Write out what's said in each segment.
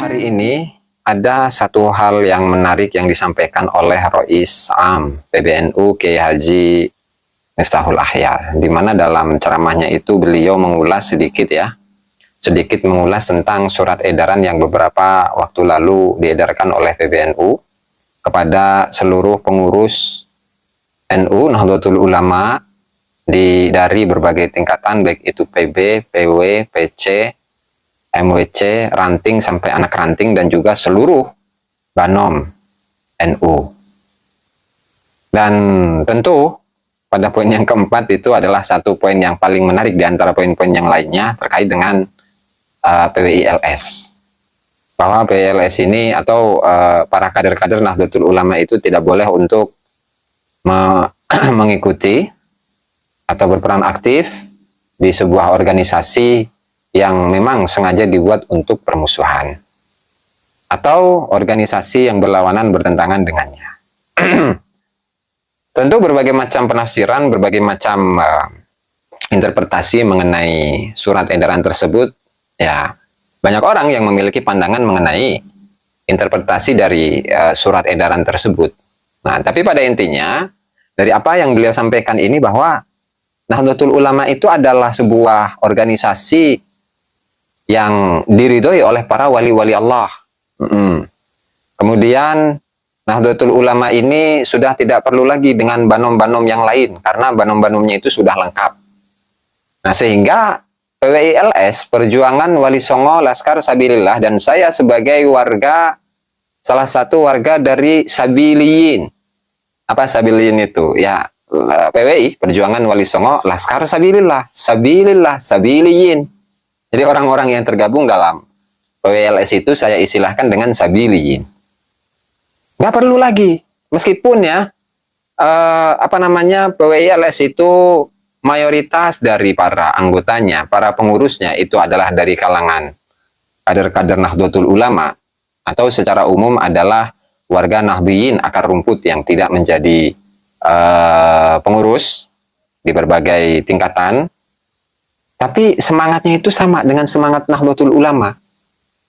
Hari ini ada satu hal yang menarik yang disampaikan oleh Rois Am PBNU Kiai Haji Miftahul Akhyar, di mana dalam ceramahnya itu beliau mengulas sedikit mengulas tentang surat edaran yang beberapa waktu lalu diedarkan oleh PBNU kepada seluruh pengurus NU Nahdlatul Ulama dari berbagai tingkatan, baik itu PB, PW, PC, MWC, ranting sampai anak ranting, dan juga seluruh Banom NU. Dan tentu pada poin yang keempat itu adalah satu poin yang paling menarik di antara poin-poin yang lainnya terkait dengan PWILS. Bahwa PWILS ini atau para kader-kader Nahdlatul Ulama itu tidak boleh untuk mengikuti atau berperan aktif di sebuah organisasi yang memang sengaja dibuat untuk permusuhan atau organisasi yang berlawanan bertentangan dengannya. Tentu berbagai macam penafsiran, berbagai macam interpretasi mengenai surat edaran tersebut, ya banyak orang yang memiliki pandangan mengenai interpretasi dari surat edaran tersebut. Nah, tapi pada intinya dari apa yang beliau sampaikan ini bahwa Nahdlatul Ulama itu adalah sebuah organisasi yang diridhoi oleh para wali-wali Allah. Kemudian Nahdlatul Ulama ini sudah tidak perlu lagi dengan banom-banom yang lain, karena banom-banomnya itu sudah lengkap. Nah, sehingga PWILS, Perjuangan Wali Songo Laskar Sabilillah, dan saya sebagai salah satu warga dari Sabiliyin. Apa Sabiliyin itu? Ya, PWI, Perjuangan Wali Songo Laskar Sabilillah, Sabiliyin. Jadi orang-orang yang tergabung dalam PWILS itu saya istilahkan dengan Sabiliyin. Nggak perlu lagi, meskipun PWILS itu mayoritas dari para anggotanya, para pengurusnya itu adalah dari kalangan kader-kader Nahdlatul Ulama, atau secara umum adalah warga Nahdliyin akar rumput yang tidak menjadi pengurus di berbagai tingkatan, tapi semangatnya itu sama dengan semangat Nahdlatul Ulama.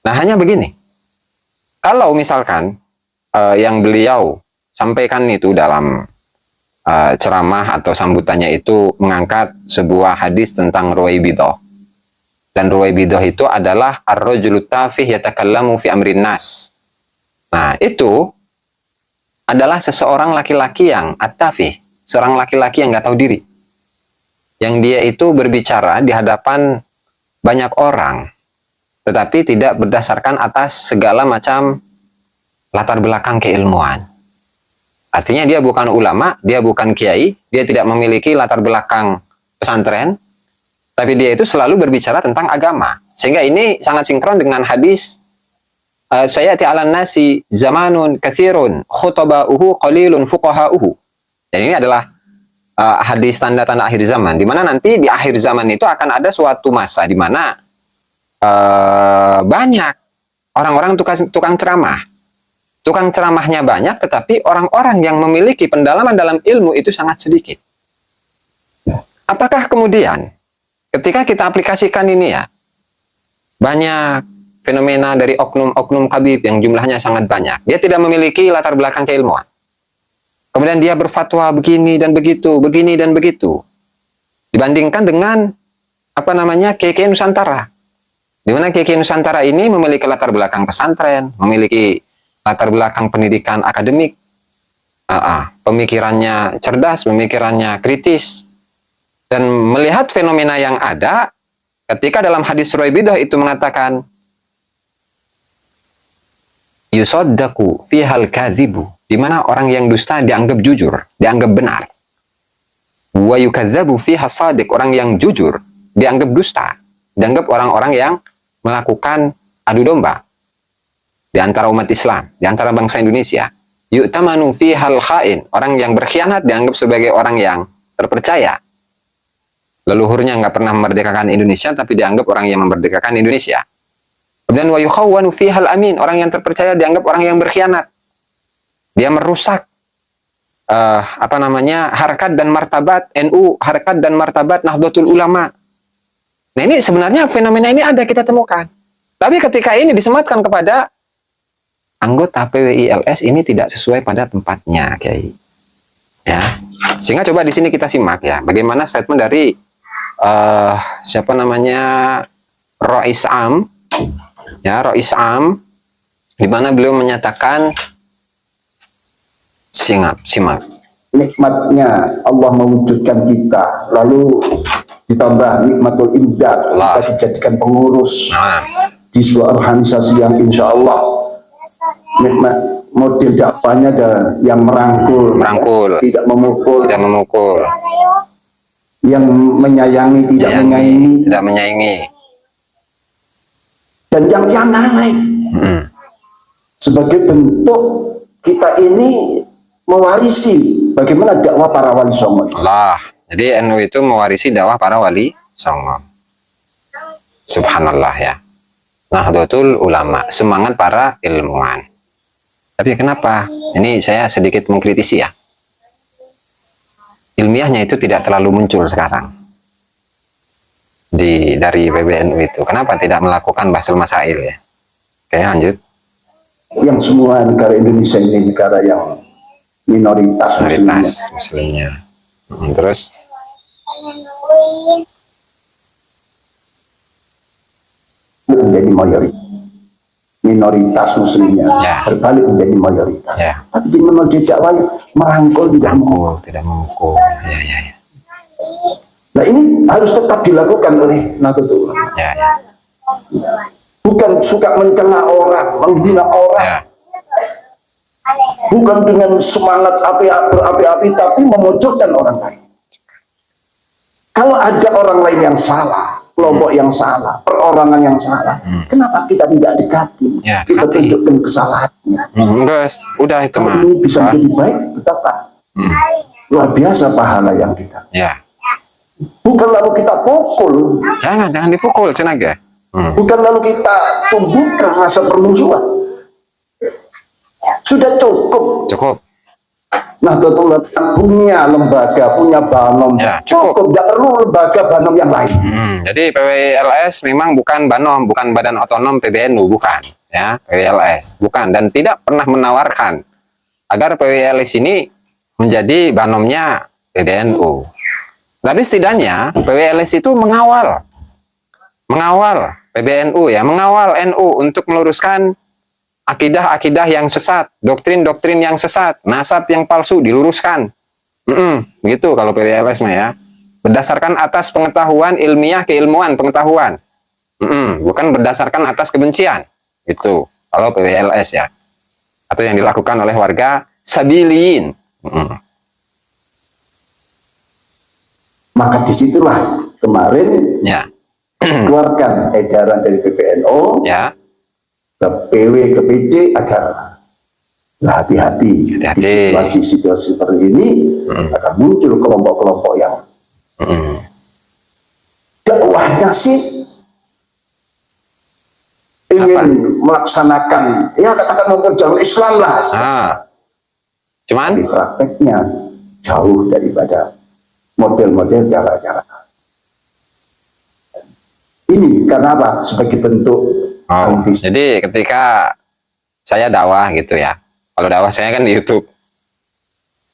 Nah, hanya begini, kalau misalkan yang beliau sampaikan itu dalam ceramah atau sambutannya itu mengangkat sebuah hadis tentang Ruwaibidah, dan Ruwaibidah itu adalah ar-rajulu tafih yatakallamu fi amrin nas. Nah, itu adalah seseorang laki-laki yang at-tafih, seorang laki-laki yang nggak tahu diri, yang dia itu berbicara di hadapan banyak orang, tetapi tidak berdasarkan atas segala macam latar belakang keilmuan. Artinya dia bukan ulama, dia bukan kiai, dia tidak memiliki latar belakang pesantren, tapi dia itu selalu berbicara tentang agama. Sehingga ini sangat sinkron dengan hadis sayati 'alan nasi zamanun katsirun khutaba'uhu qalilun fuqaha'uhu. Dan ini adalah hadis tanda-tanda akhir zaman, di mana nanti di akhir zaman itu akan ada suatu masa di mana banyak orang-orang tukang ceramah. Tukang ceramahnya banyak, tetapi orang-orang yang memiliki pendalaman dalam ilmu itu sangat sedikit. Apakah kemudian ketika kita aplikasikan ini, ya, banyak fenomena dari oknum-oknum Habib yang jumlahnya sangat banyak. Dia tidak memiliki latar belakang keilmuan. Kemudian dia berfatwa begini dan begitu, begini dan begitu. Dibandingkan dengan Kiai Nusantara. Di mana Kiai Nusantara ini memiliki latar belakang pesantren, memiliki latar belakang pendidikan akademik, pemikirannya cerdas, pemikirannya kritis, dan melihat fenomena yang ada ketika dalam hadis Ruwaibidah itu mengatakan yusaddaku fihal kadhibu, di mana orang yang dusta dianggap jujur, dianggap benar. Wa yukadzabu fiha shadiq, orang yang jujur dianggap dusta, dianggap orang-orang yang melakukan adu domba di antara umat Islam, di antara bangsa Indonesia. Yu'tamanu fihal khain, orang yang berkhianat dianggap sebagai orang yang terpercaya. Leluhurnya nggak pernah memerdekakan Indonesia, tapi dianggap orang yang memerdekakan Indonesia. Kemudian wa yukhawwanu fihal amin, orang yang terpercaya dianggap orang yang berkhianat. Dia merusak apa namanya, harkat dan martabat NU, harkat dan martabat Nahdlatul Ulama. Nah ini sebenarnya fenomena ini ada kita temukan. Tapi ketika ini disematkan kepada anggota PWILS ini tidak sesuai pada tempatnya, Kiai. Ya, sehingga coba di sini kita simak ya, bagaimana statement dari siapa namanya, Rois Am, ya Rois Am, di mana beliau menyatakan, simak. Nikmatnya Allah mewujudkan kita, lalu ditambah nikmatul imdad, kita dijadikan pengurus di sebuah organisasi yang insya Allah nikmat model dakwahnya ada yang merangkul, ya, tidak memukul, yang menyayangi, tidak menyayangi, dan yang lain. Sebagai bentuk kita ini mewarisi bagaimana dakwah para wali songo. Jadi NU itu mewarisi dakwah para wali songo. Subhanallah ya. Nahdlatul Ulama, semangat para ilmuwan. Tapi kenapa? Ini saya sedikit mengkritisi ya. Ilmiahnya itu tidak terlalu muncul sekarang dari PBNU itu. Kenapa tidak melakukan bahsul masail ya? Oke, lanjut. Yang semua negara Indonesia ini negara yang minoritas muslimnya. Terus menjadi minoritas muslimnya berbalik menjadi mayoritas. Tapi di menurut dakwah merangkul, tidak memukul. Nah ini harus tetap dilakukan oleh Nahdlatul Ulama. Bukan suka mencela orang, menghina orang. Bukan dengan semangat berapi-api, tapi memojokkan orang lain. Kalau ada orang lain yang salah, kelompok yang salah, perorangan yang salah, kenapa kita tidak dekati? Kita tunjukkan kesalahannya. Udah itu kalau ini bisa menjadi baik, betapa luar biasa pahala yang kita. Bukan lalu kita pukul. Jangan dipukul, Cenaga. Bukan lalu kita tumbuhkan rasa permusuhan. Sudah cukup. Nahdlatul Ulama punya lembaga, punya banom, cukup. Tidak perlu lembaga banom yang lain. Jadi PWILS memang bukan banom, bukan badan otonom PBNU, bukan. Ya, PWILS bukan, dan tidak pernah menawarkan agar PWILS ini menjadi banomnya PBNU. Tapi setidaknya PWILS itu mengawal PBNU ya, mengawal NU untuk meluruskan akidah-akidah yang sesat, doktrin-doktrin yang sesat, nasab yang palsu diluruskan. Begitu kalau PWILS mah ya. Berdasarkan atas pengetahuan ilmiah, keilmuan, pengetahuan. Bukan berdasarkan atas kebencian. Itu kalau PWILS ya. Atau yang dilakukan oleh warga sabilin. Maka disitulah kemarin keluarkan edaran dari PBNU ke PW, ke PC agar hati-hati di situasi seperti ini akan muncul kelompok-kelompok yang dakwahnya sih ingin melaksanakan, ya katakan memperjuangkan Islam lah. Cuman prakteknya jauh daripada model-model cara-cara ini. Karena apa? Sebagai bentuk jadi ketika saya dakwah gitu ya, kalau dakwah saya kan di YouTube,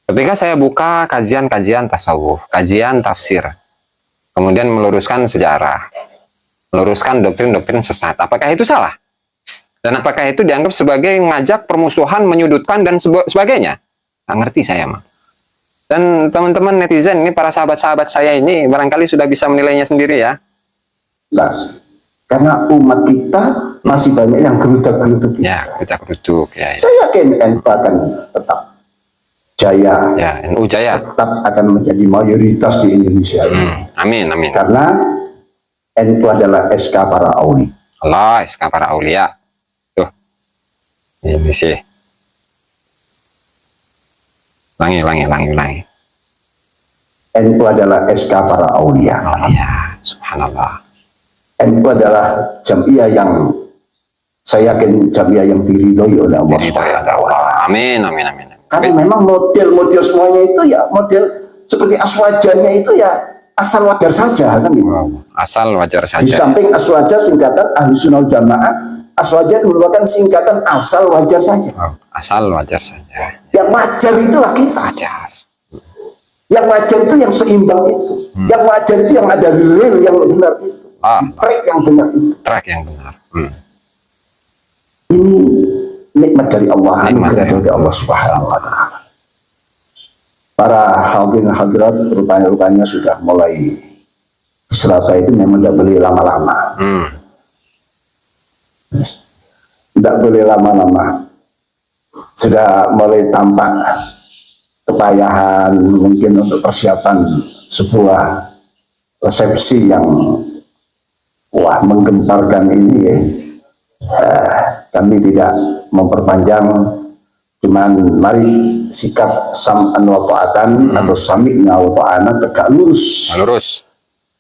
ketika saya buka kajian-kajian tasawuf, kajian tafsir, kemudian meluruskan sejarah, meluruskan doktrin-doktrin sesat, apakah itu salah? Dan apakah itu dianggap sebagai mengajak permusuhan, menyudutkan dan sebagainya? Nggak ngerti saya mah. Dan teman-teman netizen ini, para sahabat-sahabat saya ini barangkali sudah bisa menilainya sendiri ya. Karena umat kita masih banyak yang gerudak-geruduk. Gerudak-geruduk. Saya yakin NU akan tetap jaya. NU jaya. Tetap akan menjadi mayoritas di Indonesia ini. Amin. Karena NU adalah SK para aulia. Allah, SK para aulia. Tuh. Ini sih. Ulangi. NU adalah SK para aulia. Subhanallah. NU adalah jamiah yang saya yakin jamiah yang diridhoi oleh Allah. Amin. Karena memang model-model semuanya itu ya model seperti aswajannya itu ya asal wajar saja kan gitu. Asal wajar Di saja. samping aswaja singkatan Ahlussunnah wal Jamaah, aswaja merupakan singkatan asal wajar saja. Asal wajar saja. Yang wajar itulah kita. Wajar. Yang wajar itu yang seimbang itu. Yang wajar itu yang ada real yang benar itu. Track yang benar itu. Track yang benar. Ini nikmat dari Allah, Nikmat anugerah dari Allah Allah. Subhanahu wa taala. Para hadirin hadirat rupanya sudah mulai di Surabaya itu memang tidak boleh lama-lama. Tidak boleh lama-lama. Sudah mulai tampak kepayahan mungkin untuk persiapan sebuah resepsi yang wah menggemparkan ini ya. Kami tidak memperpanjang, cuman mari sikap sam'an wa ta'atan atau sami'na wa ta'ana tegak lurus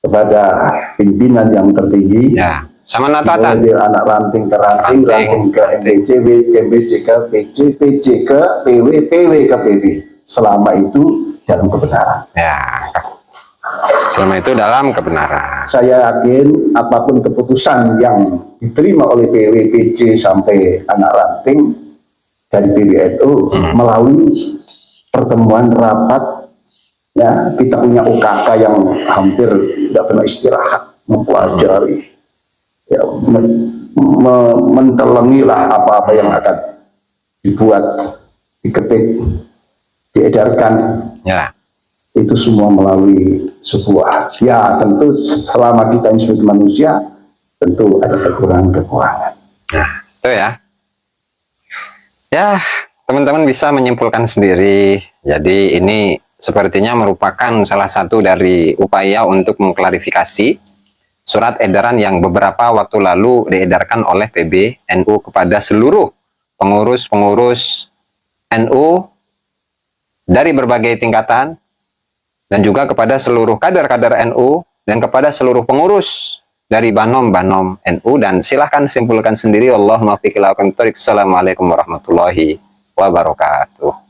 kepada pimpinan yang tertinggi. Ya, sama natatan. Dari anak ranting ke ranting, ranting ke MBC, MBC ke PC, PC ke PW, PW ke PB. Selama itu dalam kebenaran. Ya, selama itu dalam kebenaran. Saya yakin apapun keputusan yang diterima oleh PW, PC sampai anak ranting dari PBNU melalui pertemuan rapat, ya kita punya UKK yang hampir tidak pernah istirahat mempelajari, ya, mentelengi lah apa-apa yang akan dibuat, diketik, diedarkan. Ya. Itu semua melalui sebuah, ya tentu selama kita ini sebagai manusia tentu ada kekurangan-kekurangan. Nah, itu ya. Ya, teman-teman bisa menyimpulkan sendiri. Jadi ini sepertinya merupakan salah satu dari upaya untuk mengklarifikasi surat edaran yang beberapa waktu lalu diedarkan oleh PBNU kepada seluruh pengurus-pengurus NU dari berbagai tingkatan, dan juga kepada seluruh kader-kader NU dan kepada seluruh pengurus dari Banom-Banom NU. Dan silahkan simpulkan sendiri. Allahumma fiqh ila aqwamit thoriq. Assalamualaikum warahmatullahi wabarakatuh.